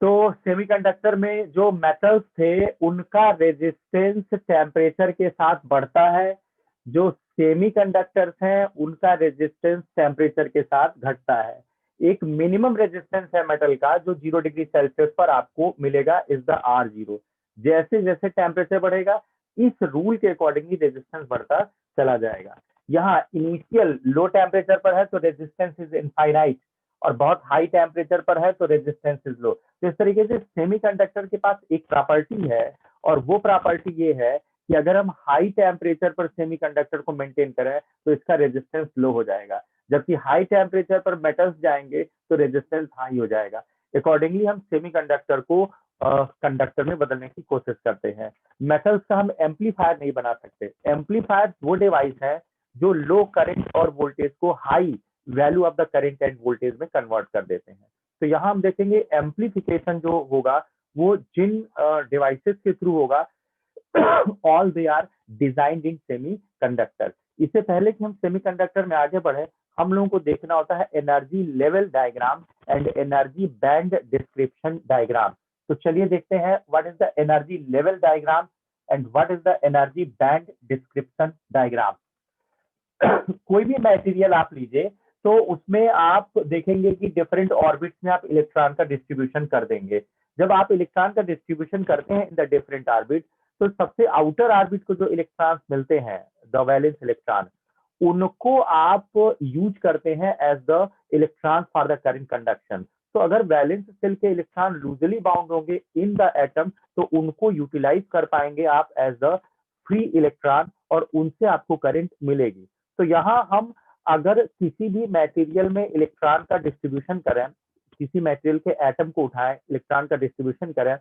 तो सेमीकंडक्टर में जो मेटल्स थे उनका रेजिस्टेंस टेम्परेचर के साथ बढ़ता है, जो सेमीकंडक्टर्स हैं उनका रेजिस्टेंस टेम्परेचर के साथ घटता है। एक मिनिमम रेजिस्टेंस है मेटल का जो 0 डिग्री सेल्सियस पर आपको मिलेगा, इज द R0। जैसे जैसे टेम्परेचर बढ़ेगा इस रूल के अकॉर्डिंगली रेजिस्टेंस बढ़ता चला जाएगा। यहाँ इनिशियल लो टेम्परेचर पर है तो रेजिस्टेंस इज इनफाइनाइट, और बहुत हाई टेम्परेचर पर है तो रेजिस्टेंस इज लो। तो इस तरीके से सेमीकंडक्टर के पास एक प्रॉपर्टी है, और वो प्रॉपर्टी ये है कि अगर हम हाई टेम्परेचर पर सेमीकंडक्टर को मेंटेन करें तो इसका रेजिस्टेंस लो हो जाएगा, जबकि हाई टेम्परेचर पर मेटल्स जाएंगे तो रेजिस्टेंस हाई हो जाएगा। अकॉर्डिंगली हम सेमीकंडक्टर को कंडक्टर में बदलने की कोशिश करते हैं। मेटल्स का हम एम्पलीफायर नहीं बना सकते। एम्पलीफायर वो डिवाइस है जो लो करंट और वोल्टेज को high value of the current end voltage में कन्वर्ट कर देते हैं। तो यहाँ हम देखेंगे एम्पलीफिकेशन जो होगा वो जिन डिवाइसेस के थ्रू होगा, all they are designed in semiconductor. इससे पहले कि हम सेमीकंडक्टर में आगे बढ़े, हम लोगों को देखना होता है energy level diagram and energy band description diagram. तो चलिए देखते हैं what is the energy level diagram and what is the energy band description diagram. कोई भी मटेरियल आप लीजिए तो उसमें आप देखेंगे कि डिफरेंट ऑर्बिट्स में आप इलेक्ट्रॉन का डिस्ट्रीब्यूशन कर देंगे। जब आप इलेक्ट्रॉन का डिस्ट्रीब्यूशन करते हैं इन द डिफरेंट ऑर्बिट, तो सबसे आउटर ऑर्बिट को जो इलेक्ट्रॉन मिलते हैं, द वैलेंस इलेक्ट्रॉन, उनको आप यूज करते हैं as the electron for the current conduction. तो अगर वैलेंस शेल के इलेक्ट्रॉन लूजली बाउंड होंगे इन द एटम तो उनको यूटिलाइज कर पाएंगे आप एज द फ्री इलेक्ट्रॉन, और उनसे आपको करंट मिलेगी। तो यहाँ हम अगर किसी भी मटेरियल में इलेक्ट्रॉन का डिस्ट्रीब्यूशन करें, किसी मटेरियल के एटम को उठाएं, इलेक्ट्रॉन का डिस्ट्रीब्यूशन करें,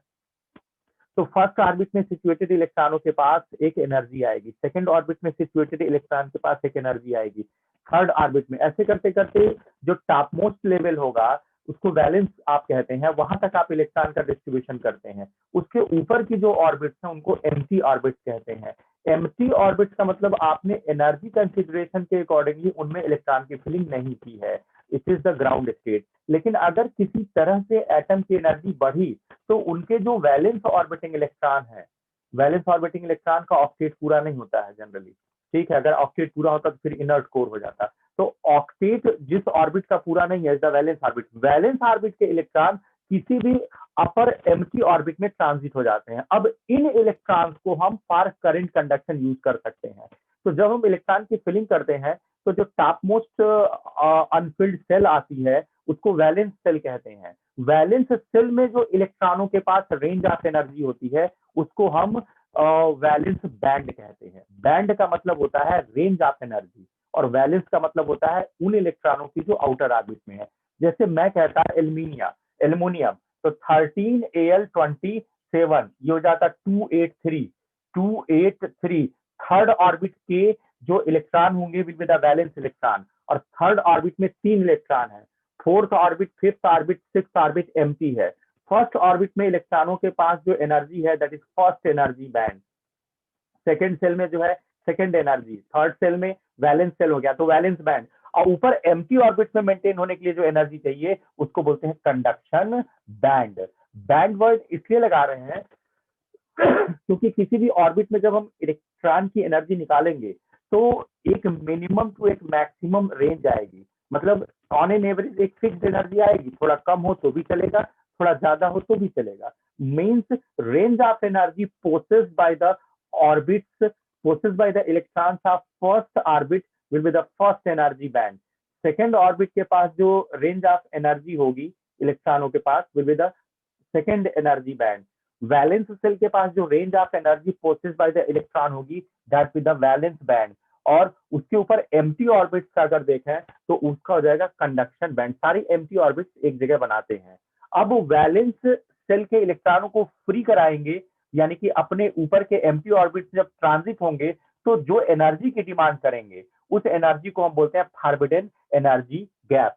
तो फर्स्ट ऑर्बिट में सिचुएटेड इलेक्ट्रॉनों के पास एक एनर्जी आएगी, सेकंड ऑर्बिट में सिचुएटेड इलेक्ट्रॉन के पास एक एनर्जी आएगी, थर्ड ऑर्बिट में, ऐसे करते करते जो टॉप मोस्ट लेवल होगा उसको वैलेंस आप कहते हैं, वहां तक आप इलेक्ट्रॉन का डिस्ट्रीब्यूशन करते हैं। उसके ऊपर की जो ऑर्बिट्स हैं उनको एम्प्टी ऑर्बिट्स कहते हैं। एम्प्टी ऑर्बिट्स का मतलब आपने एनर्जी कंसिडरेशन के अकॉर्डिंगली उनमें इलेक्ट्रॉन की फिलिंग नहीं की है, it is the ground state. लेकिन अगर किसी तरह से एटम की एनर्जी बढ़ी तो उनके जो वैलेंस ऑर्बिटिंग इलेक्ट्रॉन है, वैलेंस ऑर्बिटिंग इलेक्ट्रॉन का ऑक्टेट पूरा नहीं होता है जनरली, ठीक है, अगर ऑक्टेट पूरा होता तो फिर इनर्ट कोर हो जाता। तो ऑक्टेट जिस ऑर्बिट का पूरा नहीं है, the valence orbit, valence orbit के इलेक्ट्रॉन किसी भी अपर एम्प्टी ऑर्बिट में ट्रांजिट हो जाते हैं। अब इन इलेक्ट्रॉन्स को हम फॉर करंट कंडक्शन यूज कर सकते हैं। तो जब हम इलेक्ट्रॉन की फिलिंग करते हैं तो जो टॉप मोस्ट अनफिल्ड सेल आती है उसको वैलेंस सेल कहते हैं। वैलेंस सेल में जो इलेक्ट्रॉनों के पास रेंज ऑफ एनर्जी होती है उसको हम वैलेंस बैंड कहते हैं। बैंड का मतलब होता है रेंज ऑफ एनर्जी, और वैलेंस का मतलब होता है उन इलेक्ट्रॉनों की जो आउटर ऑर्बिट में है। जैसे मैं कहता एल्यूमिनियम, तो 13Al27 ये हो जाता 283 थर्ड ऑर्बिट के जो इलेक्ट्रॉन होंगे will be the valence electron, और थर्ड ऑर्बिट में 3 इलेक्ट्रॉन है, fourth orbit, fifth orbit, sixth orbit empty है। फर्स्ट ऑर्बिट में इलेक्ट्रॉनों के पास जो एनर्जी है that is first energy band, second shell में जो है सेकेंड एनर्जी, थर्ड सेल में वैलेंस सेल हो गया तो वैलेंस बैंड, और ऊपर एम्प्टी ऑर्बिट में मेंटेन होने के लिए जो एनर्जी चाहिए उसको बोलते हैं कंडक्शन बैंड। बैंड वर्ड इसलिए लगा रहे हैं क्योंकि किसी भी ऑर्बिट में जब हम इलेक्ट्रॉन की एनर्जी निकालेंगे तो एक मिनिमम टू एक मैक्सिमम रेंज आएगी, मतलब ऑन एन एवरेज एक फिक्स्ड एनर्जी आएगी, थोड़ा कम हो तो भी चलेगा, थोड़ा ज्यादा हो तो भी चलेगा। Means range of energy possessed by the orbits possessed by the electrons of first orbit will be the first energy band. Second orbit के पास जो रेंज ऑफ एनर्जी होगी इलेक्ट्रॉनों के पास will be the second energy band. Valence shell के पास जो range of energy possessed by the electron होगी that with the valence band, और उसके ऊपर एम्प्टी ऑर्बिट्स का अगर देखें तो उसका हो जाएगा कंडक्शन बैंड। सारी एम्प्टी ऑर्बिट्स एक जगह बनाते हैं। अब वैलेंस सेल के इलेक्ट्रॉनों को फ्री कराएंगे, यानी कि अपने ऊपर के एम्प्टी ऑर्बिट जब ट्रांजिट होंगे तो जो एनर्जी की डिमांड करेंगे उस एनर्जी को हम बोलते हैं forbidden energy gap.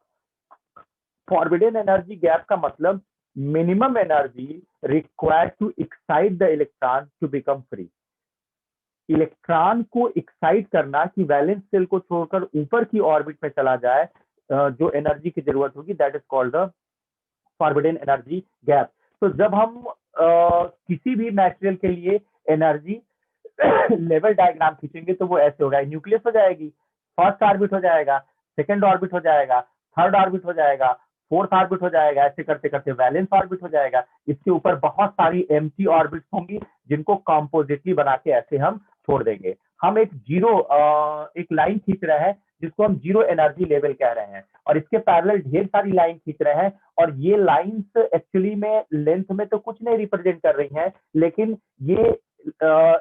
Forbidden energy gap का मतलब minimum energy required to excite the electron to become free. Electron को एक्साइट करना कि वैलेंस सेल को छोड़कर ऊपर की ऑर्बिट में चला जाए, जो एनर्जी की जरूरत होगी that is called the forbidden energy gap. तो जब हम किसी भी मटेरियल के लिए एनर्जी लेवल डायग्राम खींचेंगे तो वो ऐसे होगा, न्यूक्लियस हो जाएगी, फर्स्ट ऑर्बिट हो जाएगा, सेकंड ऑर्बिट हो जाएगा, थर्ड ऑर्बिट हो जाएगा, फोर्थ ऑर्बिट हो जाएगा, ऐसे करते करते वैलेंस ऑर्बिट हो जाएगा। इसके ऊपर बहुत सारी एम्प्टी ऑर्बिट्स होंगी जिनको कॉम्पोजिटली बना के ऐसे हम छोड़ देंगे। हम एक जीरो एक लाइन खींच रहे हैं जिसको हम जीरो एनर्जी लेवल कह रहे हैं, और इसके पैरेलल ढेर सारी लाइन खींच रहे हैं, और ये लाइंस एक्चुअली में लेंथ में तो कुछ नहीं रिप्रेजेंट कर रही हैं, लेकिन ये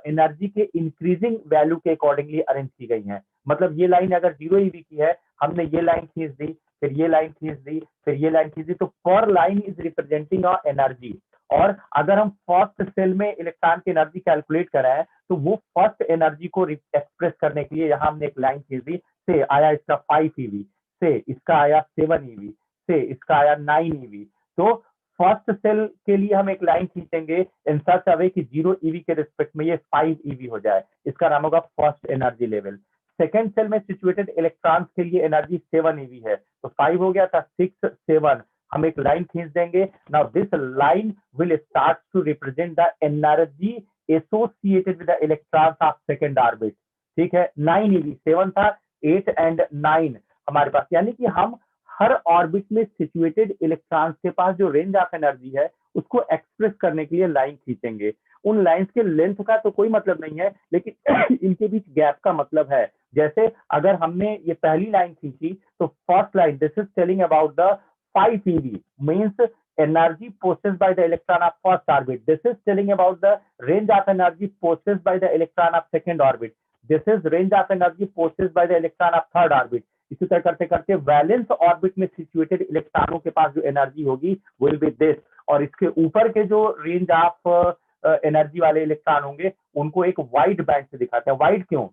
एनर्जी के इंक्रीजिंग वैल्यू के अकॉर्डिंगली अरेंज की गई हैं। मतलब ये लाइन अगर 0 ईवी की है, हमने ये लाइन खींच दी, फिर ये लाइन खींच दी, फिर ये लाइन खींच दी, तो पर line is representing a energy. और अगर हम फर्स्ट सेल में इलेक्ट्रॉन की एनर्जी कैलकुलेट कराएं तो वो फर्स्ट एनर्जी को एक्सप्रेस करने के लिए यहाँ हमने एक लाइन खींच दी, से आया इसका 5 ईवी, से इसका आया 7 ईवी, से इसका आया 9 ईवी। तो फर्स्ट सेल के लिए हम एक लाइन खींचेंगे इन सच अ वे कि 0 ईवी के रिस्पेक्ट में ये 5 ईवी हो जाए, इसका नाम होगा first energy level. Second shell में सिचुएटेड इलेक्ट्रॉन्स के लिए एनर्जी 7 ईवी है, तो 5 हो गया था, 6 7, हम एक लाइन खींच देंगे। Now this line will start to represent the energy associated with the electrons of second orbit. ठीक है, 9 ईवी, 7 था, 8 एंड 9 हमारे पास, यानी कि हम हर ऑर्बिट में सिचुएटेड इलेक्ट्रॉन्स के पास जो रेंज ऑफ एनर्जी है उसको एक्सप्रेस करने के लिए लाइन खींचेंगे। उन लाइंस के लेंथ का तो कोई मतलब नहीं है, लेकिन इनके बीच गैप का मतलब है। जैसे अगर हमने ये पहली लाइन खींची तो first line, this is telling about the 5 eV means energy possessed by the electron of first orbit. This is telling about the range of energy possessed by the electron of second orbit. This is range of energy possessed by the electron of third orbit. इसी तरह करते करते valence orbit में situated इलेक्ट्रॉनों के पास जो energy होगी विल बी दिस, और इसके ऊपर के जो रेंज ऑफ एनर्जी वाले इलेक्ट्रॉन होंगे उनको एक वाइड बैंड से दिखाते हैं। वाइड क्यों?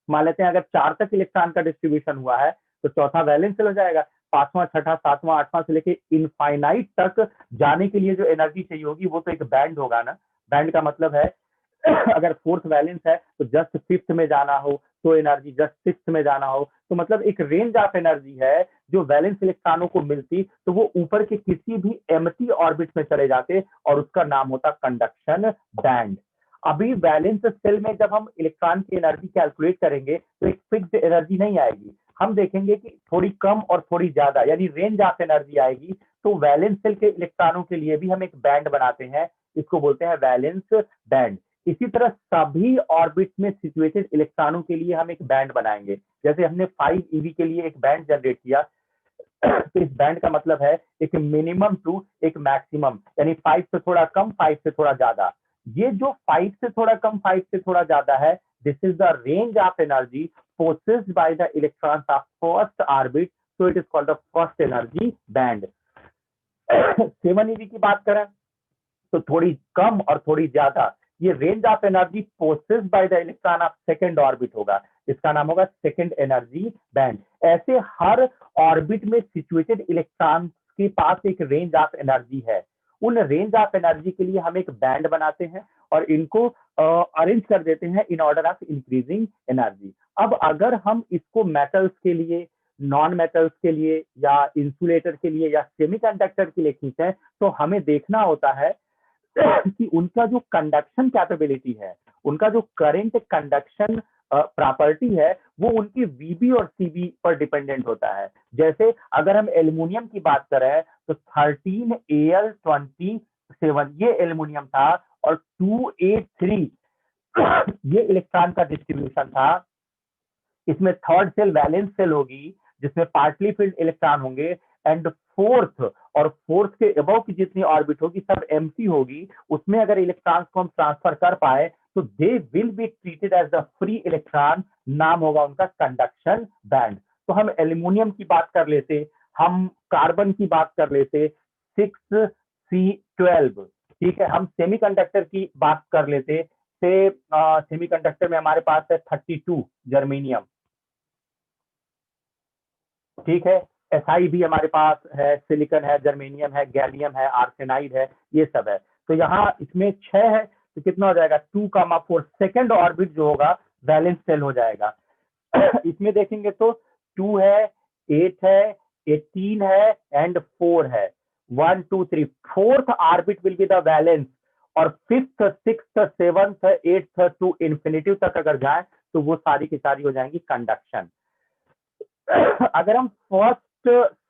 मान लेते हैं अगर 4 तक इलेक्ट्रॉन का डिस्ट्रीब्यूशन हुआ है तो चौथा वैलेंस सेल हो जाएगा, 5वां 6ठा 7वां 8वां से लेके इनफाइनाइट तक जाने के लिए जो एनर्जी चाहिए होगी वो तो एक बैंड होगा ना। बैंड का मतलब है अगर फोर्थ वैलेंस है तो जस्ट फिफ्थ में जाना हो तो एनर्जी, जस्ट सिक्स्थ में जाना हो तो मतलब एक रेंज ऑफ एनर्जी है जो वैलेंस इलेक्ट्रॉनों को मिलती तो वो ऊपर के किसी भी एम्प्टी ऑर्बिट में चले जाते और उसका नाम होता कंडक्शन बैंड। अभी वैलेंस सेल में जब हम इलेक्ट्रॉन की एनर्जी कैलकुलेट करेंगे तो एक फिक्स्ड एनर्जी नहीं आएगी, हम देखेंगे कि थोड़ी कम और थोड़ी ज्यादा यानी रेंज ऑफ एनर्जी आएगी। तो वैलेंस सेल के इलेक्ट्रॉनों के लिए भी हम एक बैंड बनाते हैं, इसको बोलते हैं वैलेंस बैंड। इसी तरह सभी ऑर्बिट में सिचुएटेड इलेक्ट्रॉनों के लिए हम एक बैंड बनाएंगे। जैसे हमने 5 ईवी के लिए एक बैंड जनरेट किया तो इस बैंड का मतलब है एक मिनिमम टू एक मैक्सिमम, यानी 5 से थोड़ा कम 5 से थोड़ा ज्यादा। ये जो 5 से थोड़ा कम 5 से थोड़ा ज्यादा है, this is the range of energy possessed by the electrons of first orbit, so it is called the first energy band। 7 eV की बात करें तो थोड़ी कम और थोड़ी ज्यादा, ये range of energy possessed by the electron of second orbit होगा, इसका नाम होगा सेकंड एनर्जी बैंड। ऐसे हर ऑर्बिट में सिचुएटेड इलेक्ट्रॉन के पास एक रेंज ऑफ एनर्जी है, उन रेंज ऑफ एनर्जी के लिए हम एक बैंड बनाते हैं और इनको अरेंज कर देते हैं in order of increasing energy. अब अगर हम इसको मेटल्स के लिए, नॉन मेटल्स के लिए या इंसुलेटर के लिए या सेमीकंडक्टर के लिए खींचें तो हमें देखना होता है कि उनका जो कंडक्शन कैपेबिलिटी है, उनका जो करंट कंडक्शन प्रॉपर्टी है वो उनकी वीबी और सीबी पर डिपेंडेंट होता है। जैसे अगर हम एल्युमिनियम की बात करें तो 13Al27 ये एल्युमिनियम था और 2A3 ये इलेक्ट्रॉन का डिस्ट्रीब्यूशन था। इसमें थर्ड सेल वैलेंस सेल होगी जिसमें पार्टली फिल्ड इलेक्ट्रॉन होंगे, एंड फोर्थ के अबव की जितनी ऑर्बिट होगी सब एम्प्टी होगी। उसमें अगर इलेक्ट्रॉन्स को हम ट्रांसफर कर पाए तो they will be treated as the free electron, नाम होगा उनका कंडक्शन बैंड। तो हम एल्युमिनियम की बात कर लेते, हम कार्बन की बात कर लेते 6C12, ठीक है, हम सेमीकंडक्टर की बात कर लेते, से सेमीकंडक्टर में हमारे पास है 32 जर्मेनियम, ठीक है, एसआई भी हमारे पास है, सिलिकॉन है, जर्मेनियम है, गैलियम है, आर्सेनाइड है, ये सब है। तो यहाँ इसमें 6 है तो कितना हो जाएगा 2,4, सेकेंड ऑर्बिट जो होगा वैलेंस सेल हो जाएगा। इसमें देखेंगे तो 2 है, 8 है, 18 है एंड 4 है। 1 2 3, fourth orbit will be the valence, और fifth sixth seventh eighth to infinitive तक अगर जाए तो वो सारी की सारी हो जाएंगी कंडक्शन। अगर हम फर्स्ट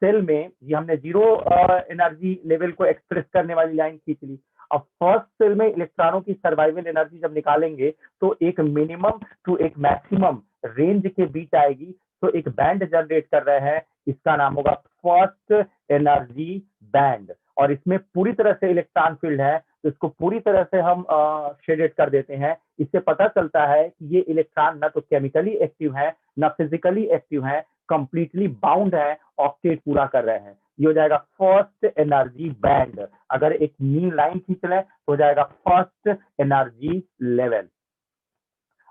सेल में, ये हमने जीरो एनर्जी लेवल को एक्सप्रेस करने वाली लाइन खींच ली, अब फर्स्ट सेल में इलेक्ट्रॉनों की सर्वाइवल एनर्जी जब निकालेंगे तो एक मिनिमम टू एक मैक्सिमम रेंज के बीच आएगी, तो एक बैंड जनरेट कर रहे हैं, इसका नाम होगा फर्स्ट एनर्जी बैंड। और इसमें पूरी तरह से इलेक्ट्रॉन फील्ड है, तो इसको पूरी तरह से हम शेडेड कर देते हैं। इससे पता चलता है कि ये इलेक्ट्रॉन ना तो केमिकली एक्टिव है ना फिजिकली एक्टिव है, कंप्लीटली बाउंड है, ऑक्टेट पूरा कर रहे हैं। ये हो जाएगा फर्स्ट एनर्जी बैंड। अगर एक मीन लाइन खींच लें तो हो जाएगा फर्स्ट एनर्जी लेवल।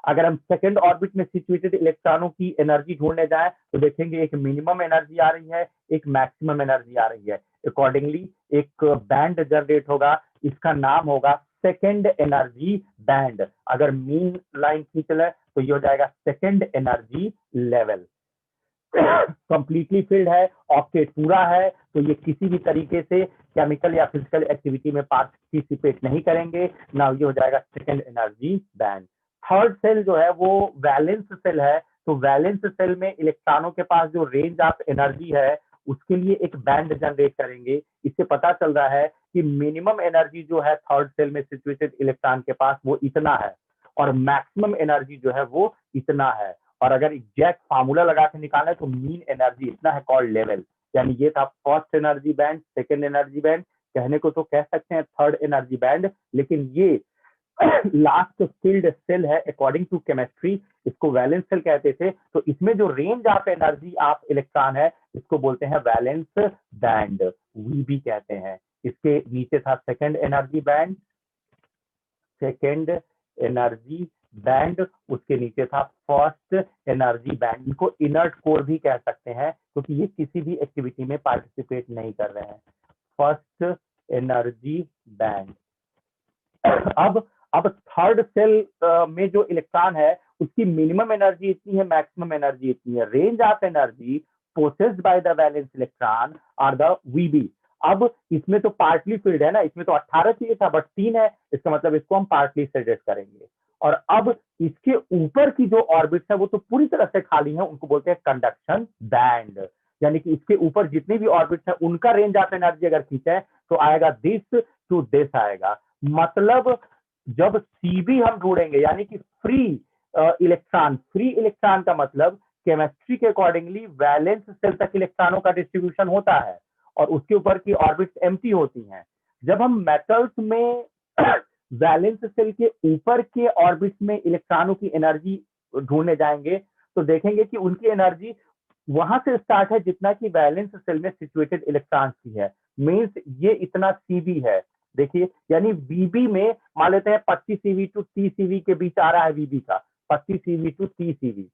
अगर हम सेकेंड ऑर्बिट में सिचुएटेड इलेक्ट्रॉनों की एनर्जी ढूंढने जाए तो देखेंगे एक मिनिमम एनर्जी आ रही है, एक मैक्सिमम एनर्जी आ रही है। अकॉर्डिंगली एक बैंड जनरेट होगा, इसका नाम होगा सेकेंड एनर्जी बैंड। अगर मीन लाइन खींच ले तो ये हो जाएगा second energy level. Completely filled है, ऑक्टेट पूरा है, तो ये किसी भी तरीके से केमिकल या फिजिकल एक्टिविटी में पार्टिसिपेट नहीं करेंगे ना, ये हो जाएगा second energy band. Third shell जो है वो वैलेंस सेल है, तो वैलेंस सेल में इलेक्ट्रॉनों के पास जो रेंज ऑफ एनर्जी है उसके लिए एक बैंड जनरेट करेंगे। इससे पता चल रहा है कि मिनिमम एनर्जी जो है थर्ड सेल में सिचुएटेड इलेक्ट्रॉन के पास वो इतना है, और मैक्सिमम एनर्जी जो है वो इतना है। और अगर एग्जैक्ट फार्मूला लगा के निकालना है तो मीन एनर्जी इतना है कॉल्ड लेवल। यानी ये था first energy band, second energy band, कहने को तो कह सकते हैं थर्ड एनर्जी बैंड, लेकिन ये लास्ट फील्ड सेल है अकॉर्डिंग टू केमिस्ट्री, इसको वैलेंस सेल कहते थे। तो इसमें जो range of energy of electron है इसको बोलते हैं वैलेंस बैंड, वीबी कहते हैं। इसके नीचे था second energy band, second energy band, उसके नीचे था फर्स्ट एनर्जी बैंड। इनको इनर्ट कोर भी कह सकते हैं क्योंकि ये किसी भी एक्टिविटी में पार्टिसिपेट नहीं कर रहे हैं। First energy band. अब थर्ड सेल में जो इलेक्ट्रॉन है उसकी मिनिमम एनर्जी इतनी है, मैक्सिमम एनर्जी इतनी है। Range of energy possessed by the valence electron are the VB. अब इसमें तो पार्टली फील्ड है ना, इसमें तो 18 चाहिए था बट 3 है, इसका मतलब इसको हम पार्टली शेडेड करेंगे। और अब इसके ऊपर की जो ऑर्बिट्स है वो तो पूरी तरह से खाली है, उनको बोलते हैं कंडक्शन बैंड। यानी कि इसके ऊपर जितनी भी ऑर्बिट्स है उनका रेंज ऑफ एनर्जी अगर खींचे तो आएगा दिस टू दिस आएगा। मतलब जब सीबी हम ढूंढेंगे यानी कि फ्री इलेक्ट्रॉन, फ्री इलेक्ट्रॉन का मतलब केमिस्ट्री के अकॉर्डिंगली वैलेंस सेल तक इलेक्ट्रॉनों का डिस्ट्रीब्यूशन होता है और उसके ऊपर की ऑर्बिट्स एम्प्टी होती हैं। जब हम मेटल्स में वैलेंस सेल के ऊपर के ऑर्बिट्स में इलेक्ट्रॉनों की एनर्जी ढूंढने जाएंगे तो देखेंगे कि उनकी एनर्जी वहां से स्टार्ट है जितना कि वैलेंस सेल में सिचुएटेड इलेक्ट्रॉन्स की है। मींस ये इतना सीबी है, देखिए, यानी वीबी में मान लेते हैं 25 सीवी टू 30 सीवी के बीच आ रहा है वीबी का, 25 सीवी टू 30 सीवी।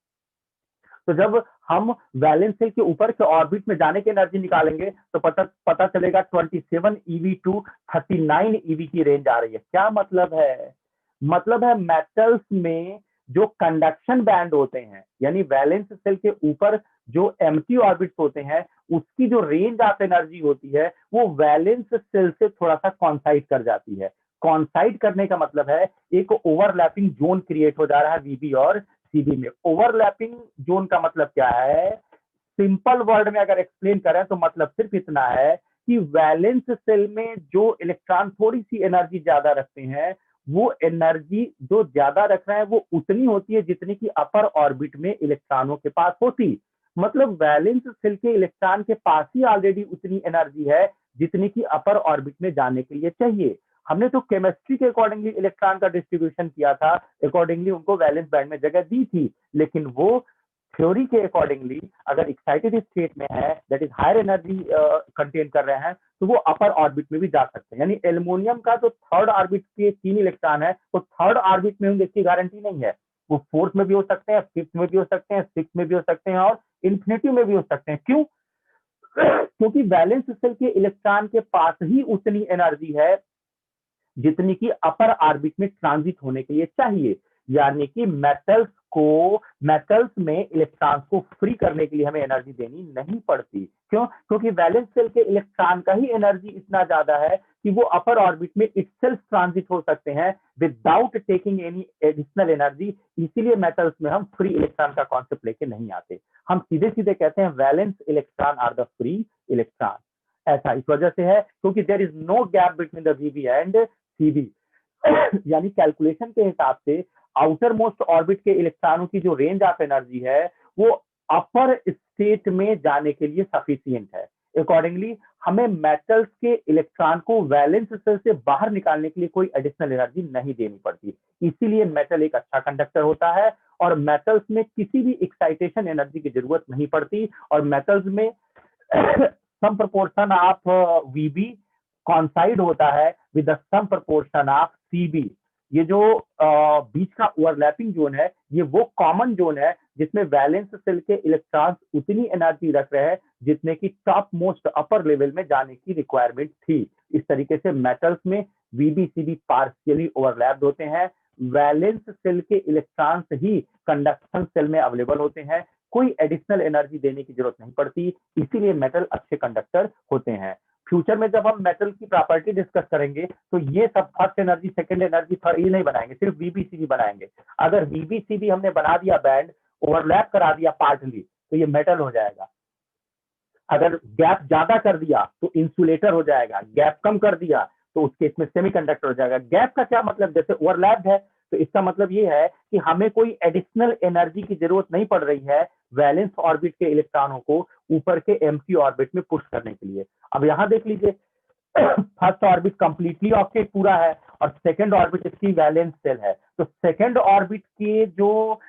तो जब हम वैलेंस सेल के ऊपर के ऑर्बिट में जाने की एनर्जी निकालेंगे तो पता चलेगा 27 ईवी टू 39 ईवी की रेंज आ रही है। क्या मतलब है? मतलब है मेटल्स में जो कंडक्शन बैंड होते हैं यानी वैलेंस सेल के ऊपर जो एम्प्टी ऑर्बिट्स होते हैं उसकी जो रेंज ऑफ एनर्जी होती है वो वैलेंस सेल से थोड़ा सा कॉन्साइड कर जाती है। कॉन्साइड करने का मतलब है एक ओवरलैपिंग जोन क्रिएट हो जा रहा है वीबी और सीबी में। ओवरलैपिंग जोन का मतलब क्या है? सिंपल वर्ड में अगर एक्सप्लेन करें तो मतलब सिर्फ इतना है कि वैलेंस सेल में जो इलेक्ट्रॉन थोड़ी सी एनर्जी ज्यादा रखते हैं वो एनर्जी जो ज्यादा रख रहे हैं वो उतनी होती है जितनी की अपर ऑर्बिट में इलेक्ट्रॉनों के पास होती। मतलब वैलेंस सेल के इलेक्ट्रॉन के पास ही ऑलरेडी उतनी एनर्जी है जितनी की अपर ऑर्बिट में जाने के लिए चाहिए। हमने तो केमिस्ट्री के अकॉर्डिंगली इलेक्ट्रॉन का डिस्ट्रीब्यूशन किया था, अकॉर्डिंगली उनको वैलेंस बैंड में जगह दी थी, लेकिन वो थ्योरी के अकॉर्डिंगली अगर एक्साइटेड स्टेट में है that is higher energy contain कर रहे हैं तो वो अपर ऑर्बिट में भी जा सकते हैं। यानी एल्युमिनियम का जो थर्ड ऑर्बिट के 3 इलेक्ट्रॉन है वो थर्ड ऑर्बिट में होंगे इसकी गारंटी नहीं है, वो फोर्थ में भी हो सकते हैं, फिफ्थ में भी हो सकते हैं, सिक्स में भी हो सकते हैं और इन्फिनिटी में भी हो सकते हैं। क्यों? क्योंकि वैलेंस सेल के इलेक्ट्रॉन के पास ही उतनी एनर्जी है जितनी की अपर ऑर्बिट में ट्रांजिट होने के लिए चाहिए। यानी कि मेटल्स में इलेक्ट्रॉन्स को फ्री करने के लिए हमें एनर्जी देनी नहीं पड़ती। क्यों? क्योंकि वैलेंस शेल के इलेक्ट्रॉन का ही एनर्जी इतना ज्यादा है कि वो अपर ऑर्बिट में इटसेल्फ ट्रांजिट हो सकते हैं without taking any additional energy. इसीलिए मेटल्स में हम फ्री इलेक्ट्रॉन का कॉन्सेप्ट लेके नहीं आते, हम सीधे सीधे कहते हैं valence electron are the free electron. ऐसा इस वजह से है क्योंकि there is no gap between the VB and CB. यानी कैलकुलेशन के हिसाब से आउटर मोस्ट ऑर्बिट के इलेक्ट्रॉनों की जो रेंज ऑफ एनर्जी है वो अपर स्टेट में जाने के लिए सफिशियंट है। अकॉर्डिंगली हमें मेटल्स के इलेक्ट्रॉन को वैलेंस शेल से बाहर निकालने के लिए कोई एडिशनल एनर्जी नहीं देनी पड़ती। इसीलिए मेटल एक अच्छा कंडक्टर होता है और मेटल्स में किसी भी एक्साइटेशन एनर्जी की जरूरत नहीं पड़ती। और मेटल्स में सम प्रोपोर्शन ऑफ वीबी कॉन्साइड होता है with the some proportion of CB. ये जो बीच का ओवरलैपिंग जोन है ये वो कॉमन जोन है जिसमें वैलेंस शेल के इलेक्ट्रॉन्स उतनी एनर्जी रख रहे हैं जितने की टॉप मोस्ट अपर लेवल में जाने की रिक्वायरमेंट थी। इस तरीके से मेटल्स में वीबी सीबी पार्शियली ओवरलैप्ड होते हैं। वैलेंस शेल के इलेक्ट्रॉन्स ही कंडक्शन सेल में अवेलेबल होते हैं, कोई एडिशनल एनर्जी देने की जरूरत नहीं पड़ती। इसीलिए मेटल अच्छे कंडक्टर होते हैं। फ्यूचर में जब हम मेटल की प्रॉपर्टी डिस्कस करेंगे तो ये सब first energy second energy third ये नहीं बनाएंगे, सिर्फ वीबीसीबी बनाएंगे। अगर वीबीसीबी हमने बना दिया बैंड, ओवरलैप करा दिया पार्टली, तो ये मेटल हो जाएगा। अगर गैप ज्यादा कर दिया तो इंसुलेटर हो जाएगा, गैप कम कर दिया तो उसके इसमें सेमीकंडक्टर हो जाएगा। गैप का क्या मतलब? जैसे ओवरलैप है तो इसका मतलब ये है कि हमें कोई एडिशनल एनर्जी की जरूरत नहीं पड़ रही है वैलेंस ऑर्बिट के इलेक्ट्रॉनों को ऊपर के एम्प्टी ऑर्बिट में पुश करने के लिए। अब यहां देख लीजिए, फर्स्ट ऑर्बिट कंप्लीटली ऑक्टेट पूरा है और सेकंड ऑर्बिट इसकी वैलेंस शेल है। तो सेकंड ऑर्बिट के जो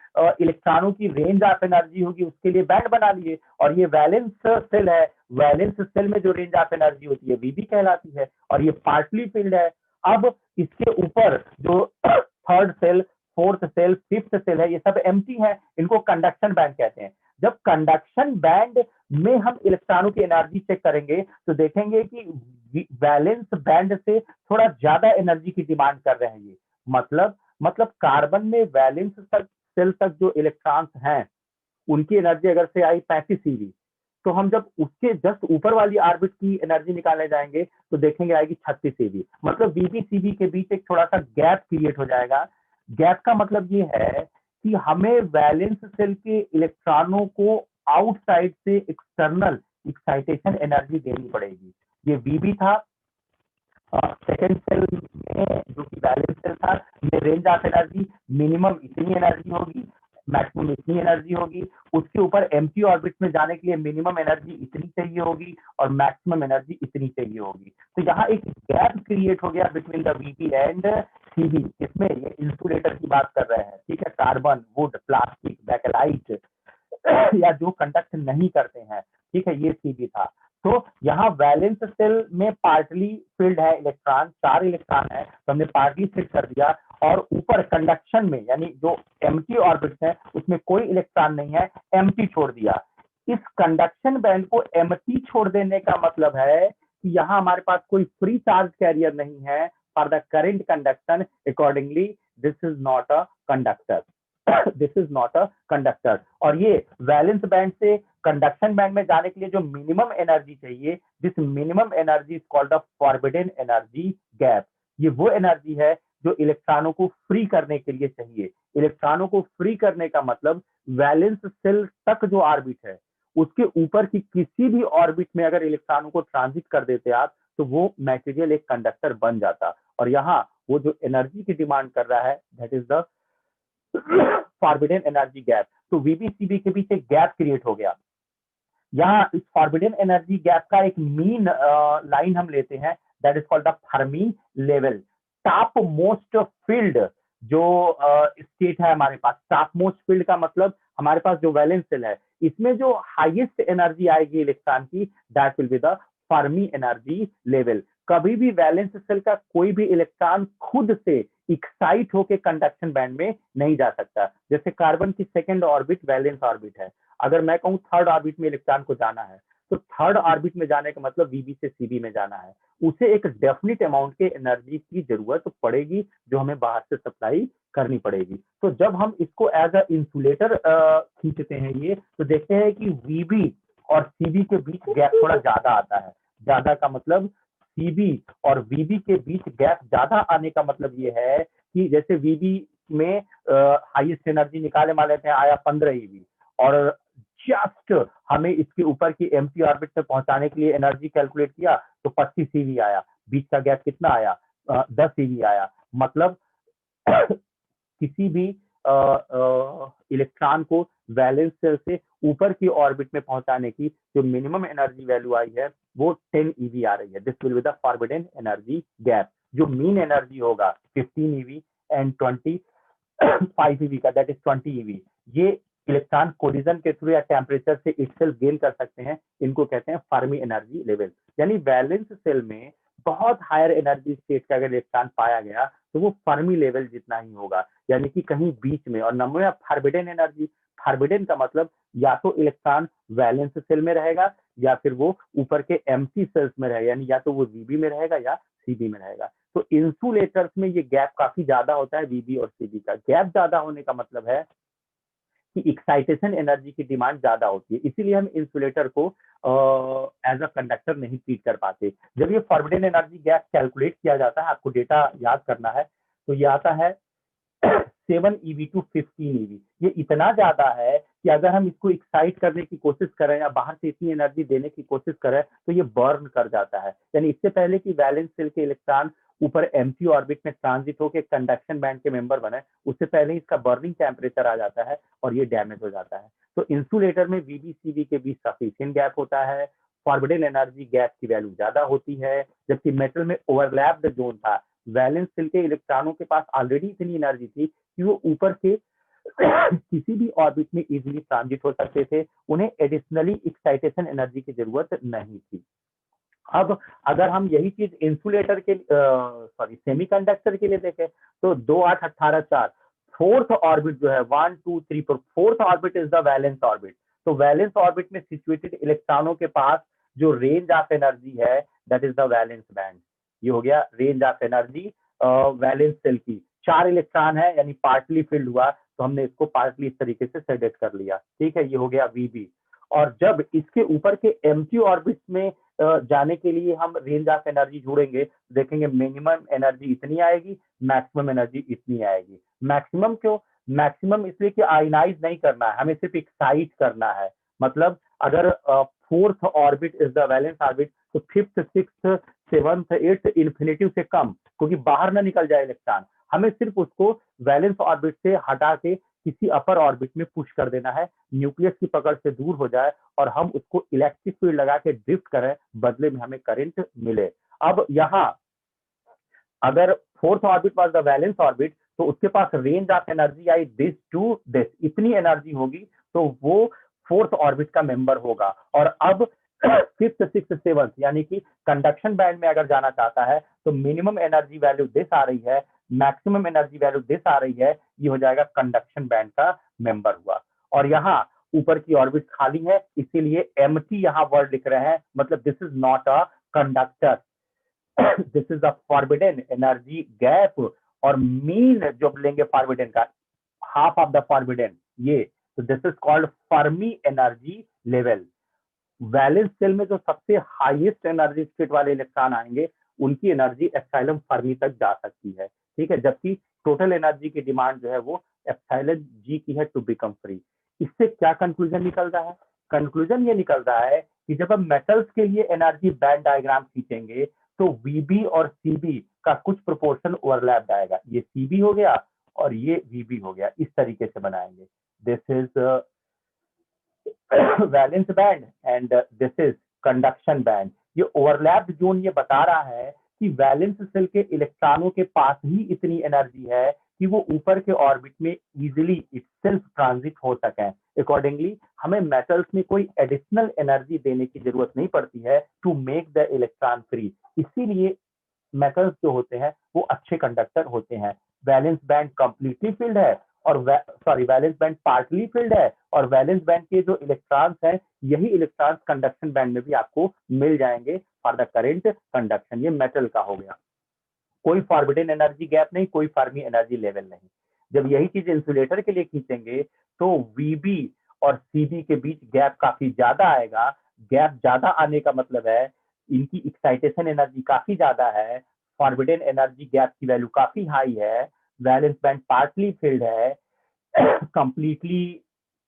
इलेक्ट्रॉनों की रेंज ऑफ एनर्जी होगी उसके लिए बैंड बना लिए, और ये वैलेंस शेल है, वैलेंस शेल में जो रेंज ऑफ एनर्जी होती है वीबी कहलाती है और ये पार्टली फिल्ड है। अब इसके ऊपर जो third shell, fourth shell, fifth shell है, ये सब एम्प्टी है, इनको कंडक्शन बैंड कहते हैं। जब कंडक्शन बैंड में हम इलेक्ट्रॉनों की एनर्जी चेक करेंगे तो देखेंगे कि वैलेंस बैंड से थोड़ा ज्यादा एनर्जी की डिमांड कर रहे हैं ये। मतलब कार्बन में वैलेंस सेल तक जो इलेक्ट्रॉन्स हैं उनकी एनर्जी अगर से आई 35 सीवी, तो हम जब उसके जस्ट ऊपर वाली ऑर्बिट की एनर्जी निकालने जाएंगे तो देखेंगे आएगी 36 सीवी। मतलब वीबी सीवी के बीच एक थोड़ा सा गैप क्रिएट हो जाएगा। गैप का मतलब ये है कि हमें वैलेंस सेल के इलेक्ट्रॉनों को आउटसाइड से एक्सटर्नल एक्साइटेशन एनर्जी देनी पड़ेगी। ये वीबी था, सेकेंड सेल में जो कि वैलेंस सेल था, ये रेंज ऑफ एनर्जी मिनिमम इतनी एनर्जी होगी, मैक्सिमम इतनी एनर्जी होगी। उसके ऊपर एम्प्टी ऑर्बिट में जाने के लिए मिनिमम एनर्जी इतनी चाहिए होगी और मैक्सिमम एनर्जी इतनी चाहिए होगी। तो यहाँ एक गैप क्रिएट हो गया between the VB and CB. इसमें ये इंसुलेटर की बात कर रहे हैं, ठीक है, कार्बन, वुड, प्लास्टिक, बैकेलाइट या जो कंडक्ट नहीं करते हैं, ठीक है, ये सीबी था। तो यहाँ वैलेंस सेल में पार्टली फिल्ड है इलेक्ट्रॉन, 4 इलेक्ट्रॉन है तो हमने पार्टली फिल कर दिया, और ऊपर कंडक्शन में यानी जो एम्प्टी ऑर्बिट है उसमें कोई इलेक्ट्रॉन नहीं है, एम्प्टी छोड़ दिया। इस कंडक्शन बैंड को एम्प्टी छोड़ देने का मतलब है कि यहाँ हमारे पास कोई फ्री चार्ज कैरियर नहीं है for the current conduction. Accordingly this is not a conductor, this is not a conductor. और ये वैलेंस बैंड से कंडक्शन बैंड में जाने के लिए जो मिनिमम एनर्जी चाहिए, this minimum energy is called the forbidden energy gap. ये वो एनर्जी है जो इलेक्ट्रॉनों को फ्री करने के लिए चाहिए। इलेक्ट्रॉनों को फ्री करने का मतलब वैलेंस सेल तक जो ऑर्बिट है उसके ऊपर की किसी भी ऑर्बिट में अगर इलेक्ट्रॉनों को ट्रांजिट कर देते आप तो वो मटेरियल एक कंडक्टर बन जाता। और यहाँ वो जो एनर्जी की डिमांड कर रहा है that is the forbidden energy gap. तो वीबीसीबी के बीच एक गैप क्रिएट हो गया। यहाँ इस फॉरबिडन एनर्जी गैप का एक मीन लाइन हम लेते हैं, that is called the Fermi level. Top most field जो स्टेट है हमारे पास, टॉप मोस्ट फील्ड का मतलब हमारे पास जो वैलेंस सेल है इसमें जो हाईएस्ट एनर्जी आएगी इलेक्ट्रॉन की, that will be the Fermi energy level. कभी भी वैलेंस सेल का कोई भी इलेक्ट्रॉन खुद से एक्साइट होकर कंडक्शन बैंड में नहीं जा सकता। जैसे कार्बन की सेकेंड ऑर्बिट वैलेंस ऑर्बिट है, अगर मैं कहूं थर्ड ऑर्बिट में इलेक्ट्रॉन को जाना है तो थर्ड ऑर्बिट में जाने का मतलब वीबी से सीबी में जाना है, उसे एक डेफिनिट अमाउंट के एनर्जी की जरूरत पड़ेगी जो हमें बाहर से सप्लाई करनी पड़ेगी। तो जब हम इसको एज अ इंसुलेटर खींचते हैं ये, तो देखते हैं कि वीबी और सीबी के बीच गैप थोड़ा ज्यादा आता है। ज्यादा का मतलब सीबी और वीबी के बीच गैप ज्यादा आने का मतलब ये है कि जैसे वीबी में हाईएस्ट एनर्जी निकाले मान लेते हैं आया 15 ईवी, और जस्ट हमें इसके ऊपर की एम्प्टी ऑर्बिट तक पहुंचाने के लिए एनर्जी कैलकुलेट किया तो 25 ईवी आया, बीच का गैप कितना आया, 10 ईवी आया। मतलब किसी भी इलेक्ट्रॉन को वैलेंस शेल से ऊपर की ऑर्बिट में पहुंचाने की जो मिनिमम एनर्जी वैल्यू आई है वो 10 ईवी आ रही है। This will be the forbidden energy gap. जो मीन एनर्जी होगा 15 ईवी एंड 5 ईवी का, दैट इज 20 ईवी, ये इलेक्ट्रॉन कोलिजन के थ्रू या टेम्परेचर से इटसेल्फ गेन कर सकते हैं। इनको कहते हैं फर्मी एनर्जी लेवल। यानी वैलेंस सेल में बहुत हायर एनर्जी स्टेट का अगर इलेक्ट्रॉन पाया गया तो वो फर्मी लेवल जितना ही होगा, यानी कि कहीं बीच में। और number of forbidden energy, forbidden का मतलब या तो इलेक्ट्रॉन वैलेंस सेल में रहेगा या फिर वो ऊपर के एम्प्टी सेल्स में रहेगा, यानी या तो वो वीबी में रहेगा या सीबी में रहेगा। तो इंसुलेटर्स में ये गैप काफी ज्यादा होता है। वीबी और सीबी का गैप ज्यादा होने का मतलब है कि एक्साइटेशन एनर्जी की डिमांड ज्यादा होती है, इसीलिए हम इंसुलेटर को एज अ कंडक्टर नहीं ट्रीट कर पाते। जब ये फॉरबिडन एनर्जी गैप कैलकुलेट किया जाता है, आपको डेटा याद करना है, तो ये आता है 7 ईवी टू 15 ईवी। ये इतना ज्यादा है कि अगर हम इसको एक्साइट करने की कोशिश करें या बाहर से इतनी एनर्जी देने की कोशिश करें तो ये बर्न कर जाता है। यानी इससे पहले कि वैलेंस शेल के इलेक्ट्रॉन ऊपर एम्प्टी ऑर्बिट में ट्रांजिट होकर कंडक्शन बैंड के मेंबर बने, उससे पहले इसका बर्निंग टेम्परेचर आ जाता है और ये डैमेज हो जाता है। तो इंसुलेटर में वीबी सीबी के बीच सफिशिएंट गैप होता है, फॉरबिडन एनर्जी गैप की वैल्यू ज्यादा होती है, जबकि मेटल में ओवरलैप्ड जोन था। वैलेंस शेल के इलेक्ट्रॉनों के पास ऑलरेडी इतनी एनर्जी थी कि वो ऊपर के किसी भी ऑर्बिट में इजीली ट्रांजिट हो सकते थे, उन्हें एडिशनली एक्साइटेशन एनर्जी की जरूरत नहीं थी। अब अगर हम यही चीज इंसुलेटर के सेमीकंडक्टर के लिए देखें तो 2 8 18 4 फोर्थ ऑर्बिट जो है 1 2 3 4, fourth orbit is the valence orbit. तो वैलेंस ऑर्बिट में सिचुएटेड इलेक्ट्रॉनों के पास जो रेंज ऑफ एनर्जी है that is the valence band. ये हो गया range of energy valence shell की। 4 इलेक्ट्रॉन है यानी पार्टली फिल्ड हुआ, तो हमने इसको पार्टली इस तरीके से सेडेट कर लिया। ठीक है, ये हो गया वीबी। और जब इसके ऊपर के एम्प्टी ऑर्बिट में जाने के लिए हम रेंज ऑफ एनर्जी जोड़ेंगे, देखेंगे मिनिमम एनर्जी इतनी आएगी, मैक्सिमम एनर्जी इतनी आएगी। मैक्सिमम क्यों? मैक्सिमम इसलिए कि आयनाइज नहीं करना है, हमें सिर्फ एक्साइट करना है। मतलब अगर fourth orbit is the valence orbit, तो fifth six seventh eighth infinitive से कम, क्योंकि बाहर ना निकल जाए इलेक्ट्रॉन, हमें सिर्फ उसको वैलेंस ऑर्बिट से हटा के किसी अपर ऑर्बिट में पुश कर देना है, न्यूक्लियस की पकड़ से दूर हो जाए और हम उसको इलेक्ट्रिक फील्ड लगा के ड्रिफ्ट करें, बदले में हमें करंट मिले। अब यहाँ अगर fourth orbit was the valence orbit, तो उसके पास रेंज ऑफ एनर्जी आई दिस टू दिस, इतनी एनर्जी होगी, तो वो फोर्थ ऑर्बिट का मेंबर होगा। और अब फिफ्थ सिक्स सेवंथ यानी कि कंडक्शन बैंड में अगर जाना चाहता है तो मिनिमम एनर्जी वैल्यू दिस आ रही है, मैक्सिमम एनर्जी वैल्यू दिस आ रही है, ये हो जाएगा कंडक्शन बैंड का मेंबर हुआ। और यहाँ ऊपर की ऑर्बिट खाली है, इसीलिए एम्प्टी यहाँ वर्ड लिख रहे हैं, मतलब this is not a conductor, this is the forbidden energy gap. और मीन जो लेंगे फॉरबिडन का, हाफ ऑफ द फॉरबिडन, ये तो this is called Fermi energy level. Valence shell में जो सबसे हाईएस्ट एनर्जी स्टेट वाले इलेक्ट्रॉन आएंगे उनकी एनर्जी एप्सिलॉन फर्मी तक जा सकती है। ठीक है, जबकि टोटल एनर्जी की डिमांड जो है वो एप्सिलॉन जी की है टू बिकम फ्री। इससे क्या कंक्लूजन निकल रहा है? कंक्लूजन ये निकल रहा है कि जब हम मेटल्स के लिए एनर्जी बैंड डायग्राम खींचेंगे तो वीबी और सीबी का कुछ प्रोपोर्शन ओवरलैप आएगा। ये सीबी हो गया और ये वीबी हो गया, इस तरीके से बनाएंगे। This is valence band and this is conduction band. ये ओवरलैप जोन ये बता रहा है कि वैलेंस सेल के इलेक्ट्रॉनों के पास ही इतनी एनर्जी है कि वो ऊपर के ऑर्बिट में इजीली इटसेल्फ ट्रांजिट हो सके। अकॉर्डिंगली हमें मेटल्स में कोई एडिशनल एनर्जी देने की जरूरत नहीं पड़ती है to make the electron free. इसीलिए मेटल्स जो होते हैं वो अच्छे कंडक्टर होते हैं। वैलेंस बैंड कंप्लीटली फिल्ड है और वैलेंस बैंड पार्टली फिल्ड है, और वैलेंस बैंड के जो इलेक्ट्रॉन्स हैं यही इलेक्ट्रॉन्स कंडक्शन बैंड में भी आपको मिल जाएंगे फॉर द करेंट कंडक्शन। ये मेटल का हो गया, कोई फॉरबिडन एनर्जी गैप नहीं, कोई फर्मी एनर्जी लेवल नहीं। जब यही चीज इंसुलेटर के लिए खींचेंगे तो वीबी और सीबी के बीच गैप काफी ज्यादा आएगा। गैप ज्यादा आने का मतलब है इनकी एक्साइटेशन एनर्जी काफी ज्यादा है, फॉरबिडन एनर्जी गैप की वैल्यू काफी हाई है, वैलेंस बैंड पार्टली फिल्ड है, कंप्लीटली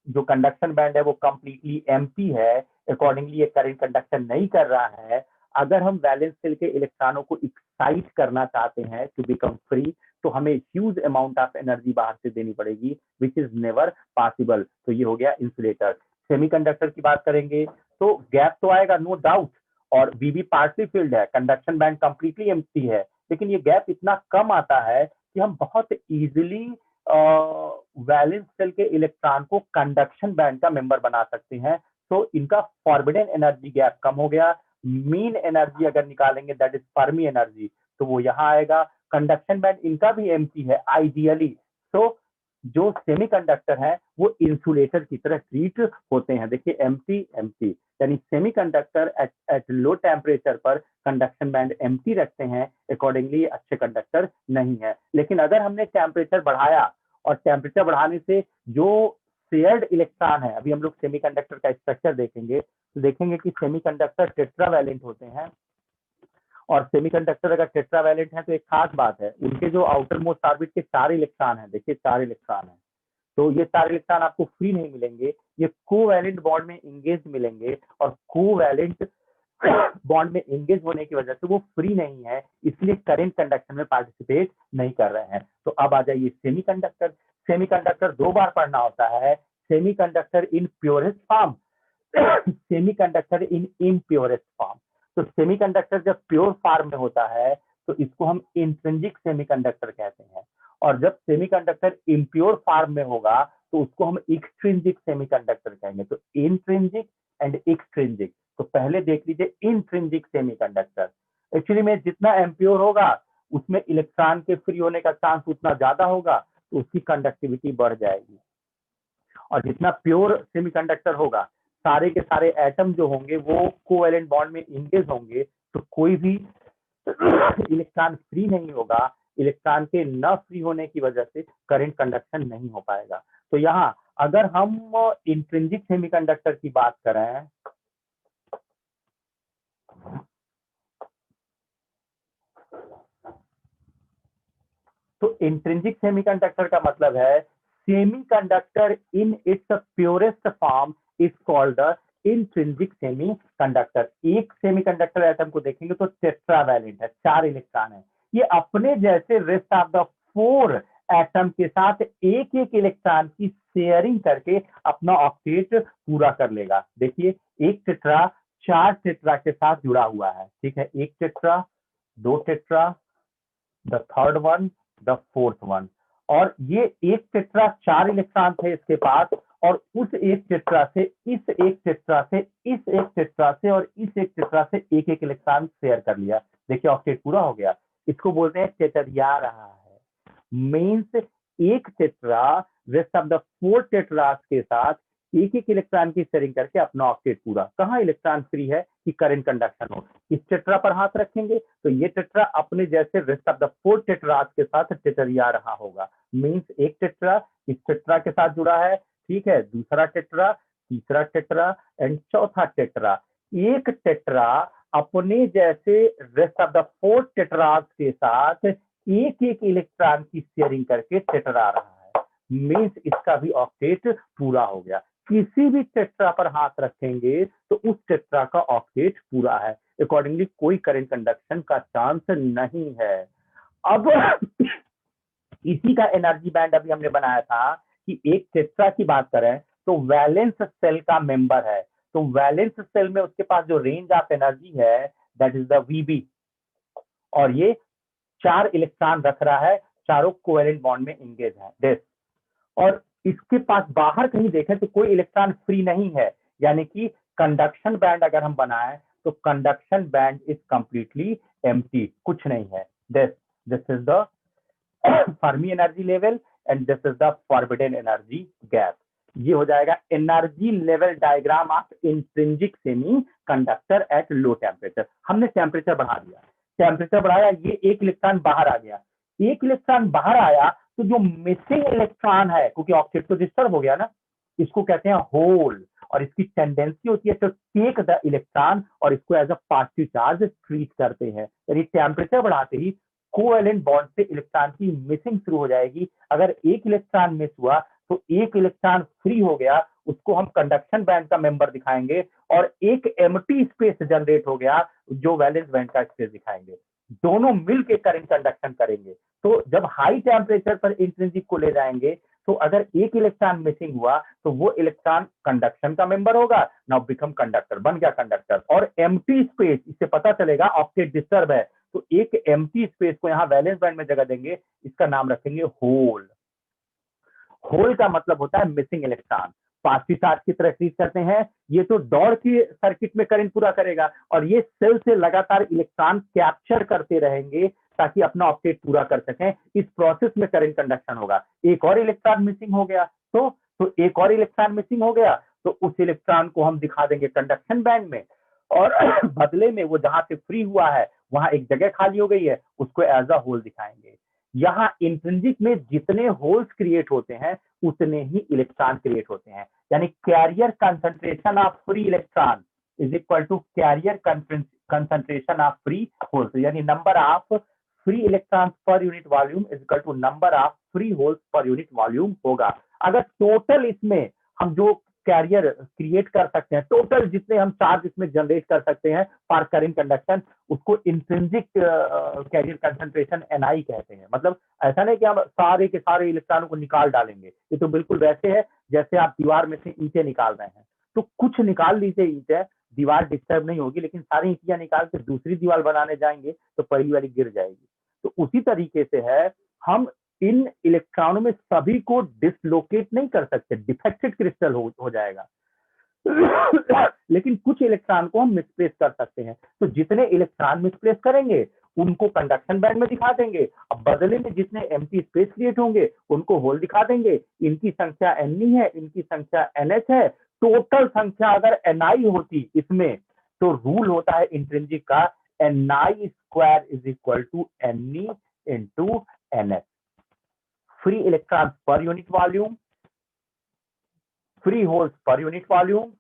जो कंडक्शन बैंड है वो कंप्लीटली एम्प्टी है, अकॉर्डिंगली ये करंट कंडक्शन नहीं कर रहा है। अगर हम वैलेंस शेल के इलेक्ट्रॉनों को एक्साइट करना चाहते हैं टू बिकम फ्री, तो हमें ह्यूज अमाउंट ऑफ एनर्जी बाहर से देनी पड़ेगी, विच इज नेवर पॉसिबल। तो ये हो गया इंसुलेटर। सेमीकंडक्टर की बात करेंगे तो गैप तो आएगा नो डाउट, और वीबी पार्टली फिल्ड है, कंडक्शन बैंड कंप्लीटली एम्प्टी है, लेकिन ये गैप इतना कम आता है कि हम बहुत इजीली वैलेंस शेल के इलेक्ट्रॉन को कंडक्शन बैंड का मेंबर बना सकते हैं। तो इनका फॉरबिडन एनर्जी गैप कम हो गया। मीन एनर्जी अगर निकालेंगे दैट इज फर्मी एनर्जी, तो वो यहाँ आएगा। कंडक्शन बैंड इनका भी एम्प्टी है आइडियली। तो जो सेमीकंडक्टर है वो इंसुलेटर की तरह ट्रीट होते हैं। देखिए एम्प्टी एम्प्टी, यानी सेमीकंडक्टर एट लो टेम्परेचर पर कंडक्शन बैंड एम्प्टी रखते हैं, अकॉर्डिंगली अच्छे कंडक्टर नहीं है। लेकिन अगर हमने टेम्परेचर बढ़ाया, और टेम्परेचर बढ़ाने से जो शेयर्ड इलेक्ट्रॉन है, अभी हम लोग सेमीकंडक्टर का स्ट्रक्चर देखेंगे तो देखेंगे कि सेमीकंडक्टर टेट्रावैलेंट होते हैं, और सेमीकंडक्टर अगर टेट्रावैलेंट है तो एक खास बात है, उनके जो आउटर मोस्ट ऑर्बिट के 4 इलेक्ट्रॉन है, देखिए 4 इलेक्ट्रॉन है, तो ये 4 इलेक्ट्रॉन आपको फ्री नहीं मिलेंगे, ये कोवैलेंट बॉन्ड में इंगेज मिलेंगे, और कोवैलेंट बॉन्ड में इंगेज होने की वजह से वो फ्री नहीं है, इसलिए करंट कंडक्शन में पार्टिसिपेट नहीं कर रहे हैं। तो अब आ जाइए सेमीकंडक्टर। सेमीकंडक्टर 2 बार पढ़ना होता है, सेमीकंडक्टर इन प्योरेस्ट फॉर्म, सेमीकंडक्टर इन इम्प्योरेस्ट फॉर्म। तो सेमीकंडक्टर जब प्योर फॉर्म में होता है तो इसको हम इंट्रिंसिक सेमीकंडक्टर कहते हैं, और जब सेमीकंडक्टर इम्प्योर फॉर्म में होगा तो उसको हम एक्सट्रिंसिक सेमीकंडक्टर कहेंगे। तो इंट्रिंसिक एंड एक्सट्रिंसिक, तो पहले देख लीजिए इंट्रिंसिक सेमीकंडक्टर। एक्चुअली में जितना एम्प्योर होगा उसमें इलेक्ट्रॉन के फ्री होने का चांस उतना ज्यादा होगा, तो उसकी कंडक्टिविटी बढ़ जाएगी। और जितना प्योर सेमीकंडक्टर होगा, सारे के सारे एटम जो होंगे वो कोवैलेंट बॉन्ड में इंगेज होंगे, तो कोई भी इलेक्ट्रॉन फ्री नहीं होगा, इलेक्ट्रॉन के न फ्री होने की वजह से करंट कंडक्शन नहीं हो पाएगा। तो यहाँ अगर हम इंट्रिंसिक सेमीकंडक्टर की बात करें तो इंट्रिंसिक सेमीकंडक्टर का मतलब है semiconductor in its purest form is called intrinsic semiconductor. एक सेमीकंडक्टर एटम को देखेंगे तो टेट्रावैलेंट है, 4 इलेक्ट्रॉन है, ये अपने जैसे रेस्ट ऑफ द 4 एटम के साथ एक एक इलेक्ट्रॉन की शेयरिंग करके अपना ऑक्टेट पूरा कर लेगा। देखिए एक टेट्रा 4 टेट्रा के साथ जुड़ा हुआ है, ठीक है, एक tetra, 2 tetra, the third one, the fourth one, और ये एक टेट्रा 4 इलेक्ट्रॉन थे इसके पास, और उस एक टेट्रा से इस एक टेट्रा से इस एक टेट्रा से और इस एक टेट्रा से एक एक इलेक्ट्रॉन शेयर कर लिया। देखिए ऑक्टेट पूरा हो गया, इसको बोलते हैं टेटरिया रहा है। मीन्स एक tetra rest of the 4 tetras के साथ एक एक इलेक्ट्रॉन की शेयरिंग करके अपना ऑक्टेट पूरा। कहाँ इलेक्ट्रॉन फ्री है कि करंट कंडक्शन हो। इस टेट्रा पर हाथ रखेंगे तो ये टेट्रा अपने जैसे रेस्ट ऑफ द 4 टेट्रास के साथ टेटरिया रहा होगा। मीन्स एक टेट्रा इस टेट्रा के साथ जुड़ा है, ठीक है, दूसरा टेट्रा, तीसरा टेट्रा एंड चौथा टेट्रा। एक टेट्रा अपने जैसे रेस्ट ऑफ द 4 टेट्रास के साथ एक एक इलेक्ट्रॉन की शेयरिंग करके टेट्रा रहा है। मीन्स इसका भी ऑक्टेट पूरा हो गया। किसी भी टेट्रा पर हाथ रखेंगे तो उस टेट्रा का ऑक्टेट पूरा है, अकॉर्डिंगली कोई करंट कंडक्शन का चांस नहीं है। अब इसी का एनर्जी बैंड अभी हमने बनाया था कि एक टेट्रा की बात करें तो वैलेंस सेल का मेंबर है, तो वैलेंस सेल में उसके पास जो रेंज ऑफ एनर्जी है दैट इज द वीबी, और ये 4 इलेक्ट्रॉन रख रहा है, चारों कोवेलेंट बॉन्ड में इंगेज है दिस, और इसके पास बाहर कहीं देखें तो कोई इलेक्ट्रॉन फ्री नहीं है, यानी कि कंडक्शन बैंड अगर हम बनाएं तो conduction band is completely empty, कुछ नहीं है। This this is the Fermi energy level, and this is the forbidden energy gas. ये हो जाएगा energy level diagram of intrinsic semi conductor at low temperature. हमने टेम्परेचर बढ़ा दिया, टेम्परेचर बढ़ाया, ये एक इलेक्ट्रॉन बाहर आ गया, एक इलेक्ट्रॉन बाहर आया तो जो मिसिंग इलेक्ट्रॉन है, क्योंकि ऑब्जेक्ट तो डिस्टर्ब हो गया ना, इसको कहते हैं होल, और इसकी टेंडेंसी होती है तो टेक द इलेक्ट्रॉन और इसको as a positive charge treat करते हैं। यानी टेम्परेचर बढ़ाते ही कोवेलेंट बॉन्ड से इलेक्ट्रॉन की मिसिंग शुरू हो जाएगी। अगर एक इलेक्ट्रॉन मिस हुआ तो एक इलेक्ट्रॉन फ्री हो गया, उसको हम कंडक्शन बैंड का मेंबर दिखाएंगे, और एक एम्प्टी स्पेस जनरेट हो गया जो वैलेंस बैंड का स्पेस दिखाएंगे। दोनों मिलकर करंट कंडक्शन करेंगे। तो जब हाई टेम्परेचर पर इंट्रिंसिक को ले जाएंगे तो अगर एक इलेक्ट्रॉन मिसिंग हुआ तो वो इलेक्ट्रॉन कंडक्शन का मेंबर होगा, नाउ बिकम कंडक्टर, बन गया कंडक्टर। और एम्प्टी स्पेस, इससे पता चलेगा ऑक्टेट डिस्टर्ब है, तो एक एम्प्टी स्पेस को यहाँ वैलेंस बैंड में जगह देंगे, इसका नाम रखेंगे होल। होल का मतलब होता है मिसिंग इलेक्ट्रॉन। पॉजिटिव चार्ज की तरह ट्रीट करते हैं, ये तो दौड़ की सर्किट में करंट पूरा करेगा, और ये सेल से लगातार इलेक्ट्रॉन कैप्चर करते रहेंगे ताकि अपना ऑक्टेट पूरा कर सकें। इस प्रोसेस में करंट कंडक्शन होगा। एक और इलेक्ट्रॉन मिसिंग हो गया तो एक और इलेक्ट्रॉन मिसिंग हो गया तो उस इलेक्ट्रॉन को हम दिखा देंगे कंडक्शन बैंड में, और बदले में वो जहां से फ्री हुआ है वहां एक जगह खाली हो गई है, उसको एज अ होल दिखाएंगे। यहाँ इंट्रिंसिक में जितने होल्स क्रिएट होते हैं उतने ही इलेक्ट्रॉन क्रिएट होते हैं। यानी carrier concentration of free electron is equal to carrier concentration of free holes, यानी number of free electron per unit volume is equal to number of free holes per unit volume होगा। अगर total इसमें हम जो career create कर सकते हैं, total जितने हम चार्ज इसमें जनरेट कर सकते हैं फॉर करंट कंडक्शन, उसको इंट्रिंसिक कैरियर कंसंट्रेशन एनआई कहते हैं। मतलब ऐसा नहीं कि हम सारे के सारे इलेक्ट्रॉनों को निकाल डालेंगे, ये तो बिल्कुल वैसे है जैसे आप दीवार में से ईंटें निकाल रहे हैं, तो कुछ निकाल लीजिए ईंटें, दीवार डिस्टर्ब नहीं होगी, लेकिन सारी ईंटियां निकाल के दूसरी दीवार बनाने जाएंगे तो पहली वाली गिर जाएगी। तो उसी तरीके से है, हम इन इलेक्ट्रॉनों में सभी को डिसलोकेट नहीं कर सकते, डिफेक्टेड क्रिस्टल हो जाएगा। लेकिन कुछ इलेक्ट्रॉन को हम मिसप्लेस कर सकते हैं, तो जितने इलेक्ट्रॉन मिसप्लेस करेंगे उनको कंडक्शन बैंड में दिखा देंगे, अब बदले में जितने एम्प्टी स्पेस क्रिएट होंगे उनको होल दिखा देंगे। इनकी संख्या एन है, इनकी संख्या एनएच है, टोटल संख्या अगर एनआई होती इसमें तो रूल होता है इंट्रिंसिक का, NI square is equal to NE into NH. Free electron per unit volume, free holes per unit volume,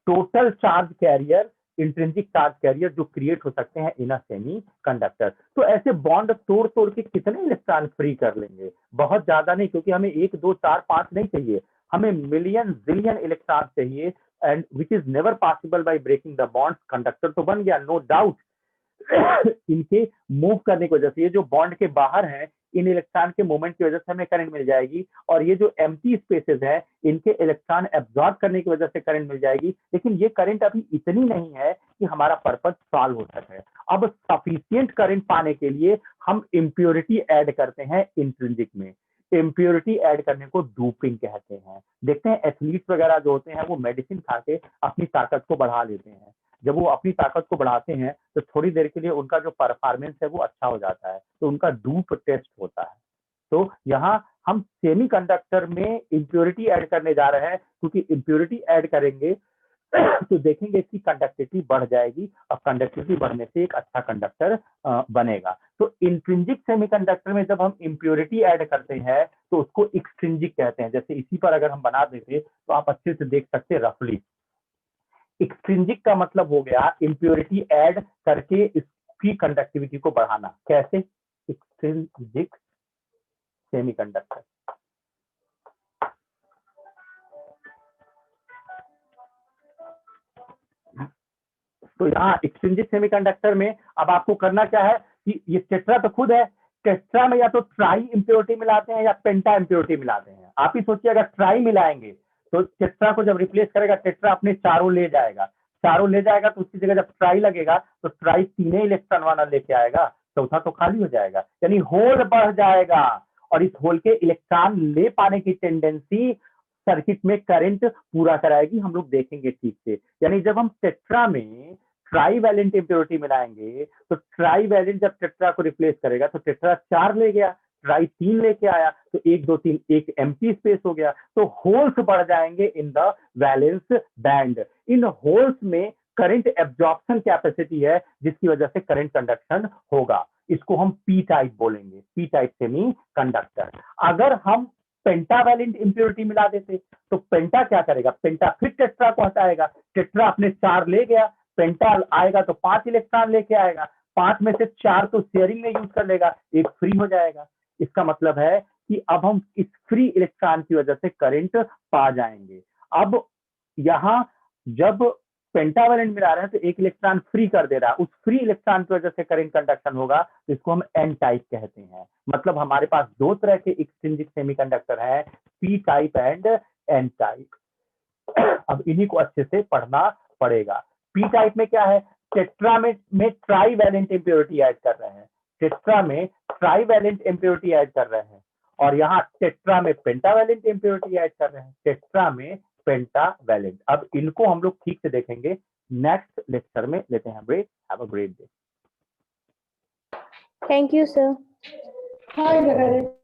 total charge carrier, intrinsic charge carrier जो क्रिएट हो सकते हैं इन अ सेमी कंडक्टर। तो ऐसे बॉन्ड तोड़ तोड़ के कितने इलेक्ट्रॉन फ्री कर लेंगे? बहुत ज्यादा नहीं, क्योंकि हमें 1 2 4 5 नहीं चाहिए, हमें मिलियन जिलियन इलेक्ट्रॉन चाहिए, and which is never possible by breaking the bond. Conductor तो बन गया, नो डाउट। इनके मूव करने की वजह से, ये जो बॉन्ड के बाहर है, इन इलेक्ट्रॉन के मूवमेंट की वजह से हमें करंट मिल जाएगी, और ये जो एम्प्टी स्पेसेस है इनके इलेक्ट्रॉन एब्जॉर्ब करने की वजह से करंट मिल जाएगी। लेकिन ये करंट अभी इतनी नहीं है कि हमारा पर्पस सॉल्व हो सके। अब सफिशिएंट करंट पाने के लिए हम इम्प्योरिटी ऐड करते हैं इंट्रिंसिक में। इम्प्योरिटी ऐड करने को डोपिंग कहते हैं। देखते हैं एथलीट्स वगैरह जो होते हैं वो मेडिसिन खा के अपनी ताकत को बढ़ा लेते हैं। जब वो अपनी ताकत को बढ़ाते हैं तो थोड़ी देर के लिए उनका जो परफॉर्मेंस है वो अच्छा हो जाता है, तो उनका डूप टेस्ट होता है। तो यहाँ हम सेमीकंडक्टर में इंप्योरिटी ऐड करने जा रहे हैं, क्योंकि इंप्योरिटी ऐड करेंगे तो देखेंगे इसकी कंडक्टिविटी बढ़ जाएगी, और कंडक्टिविटी बढ़ने से एक अच्छा कंडक्टर बनेगा। तो इंट्रिंसिक सेमीकंडक्टर में जब हम इंप्योरिटी ऐड करते हैं तो उसको एक्सट्रिंसिक कहते हैं। जैसे इसी पर अगर हम बना देते तो आप अच्छे से देख सकते रफली। एक्सट्रिंसिक का मतलब हो गया इंप्योरिटी ऐड करके इसकी कंडक्टिविटी को बढ़ाना। कैसे? Extrinsic semiconductor. तो यहाँ एक्सट्रिंसिक सेमीकंडक्टर में अब आपको करना क्या है कि ये टेट्रा तो खुद है, टेट्रा में या तो ट्राई इंप्योरिटी मिलाते हैं या पेंटा इंप्योरिटी मिलाते हैं। आप ही सोचिए अगर ट्राई मिलाएंगे तो टेट्रा को जब रिप्लेस करेगा, टेट्रा अपने चारों ले जाएगा, चारों ले जाएगा तो उसकी जगह जब ट्राई लगेगा तो ट्राई 3 इलेक्ट्रॉन वाला लेके आएगा, चौथा तो खाली हो जाएगा, यानी होल बढ़ जाएगा। और इस होल के इलेक्ट्रॉन ले पाने की टेंडेंसी सर्किट में करंट पूरा कराएगी, हम लोग देखेंगे ठीक से। यानी जब हम टेट्रा में ट्राई वैलेंट इंप्योरिटी मिलाएंगे तो ट्राई वैलेंट जब टेट्रा को रिप्लेस करेगा तो टेट्रा 4 ले गया, ट्राई 3 लेके आया तो 1 2 3 एक एम्प्टी स्पेस हो गया, तो होल्स बढ़ जाएंगे in the valence band. In holes में करंट एब्जॉर्प्शन कैपेसिटी है जिसकी वजह से करंट कंडक्शन होगा, इसको हम पी टाइप बोलेंगे, पी टाइप सेमी कंडक्टर। अगर हम पेंटावैलेंट इंप्योरिटी मिला देते तो पेंटा क्या करेगा, पेंटा फिर टेट्रा को हटाएगा, टेट्रा अपने 4 ले गया, पेंटा आएगा तो 5 इलेक्ट्रॉन लेके आएगा, 5 में से 4 तो शेयरिंग में यूज कर लेगा, एक फ्री हो जाएगा। इसका मतलब है कि अब हम इस फ्री इलेक्ट्रॉन की वजह से करंट पा जाएंगे। अब यहां जब पेंटावैलेंट मिला रहे हैं तो एक इलेक्ट्रॉन फ्री कर दे रहा है, उस फ्री इलेक्ट्रॉन की वजह से करंट कंडक्शन होगा, तो इसको हम एन टाइप कहते हैं। मतलब हमारे पास 2 तरह के एक्सट्रिंसिक सेमीकंडक्टर है, P type and N type. अब इन्हीं को अच्छे से पढ़ना पड़ेगा। पी टाइप में क्या है, टेट्रा में ट्राईवैलेंट इंप्योरिटी ऐड कर रहे हैं, टेट्रा में ट्राईवैलेंट इंप्योरिटी ऐड कर रहे हैं, और यहाँ टेट्रा में पेंटावैलेंट इंप्योरिटी ऐड कर रहे हैं, टेट्रा में पेंटावैलेंट। अब इनको हम लोग ठीक से देखेंगे नेक्स्ट लेक्चर में। लेते हैं break. Have a great day. Thank you, sir. Hi, Gagan.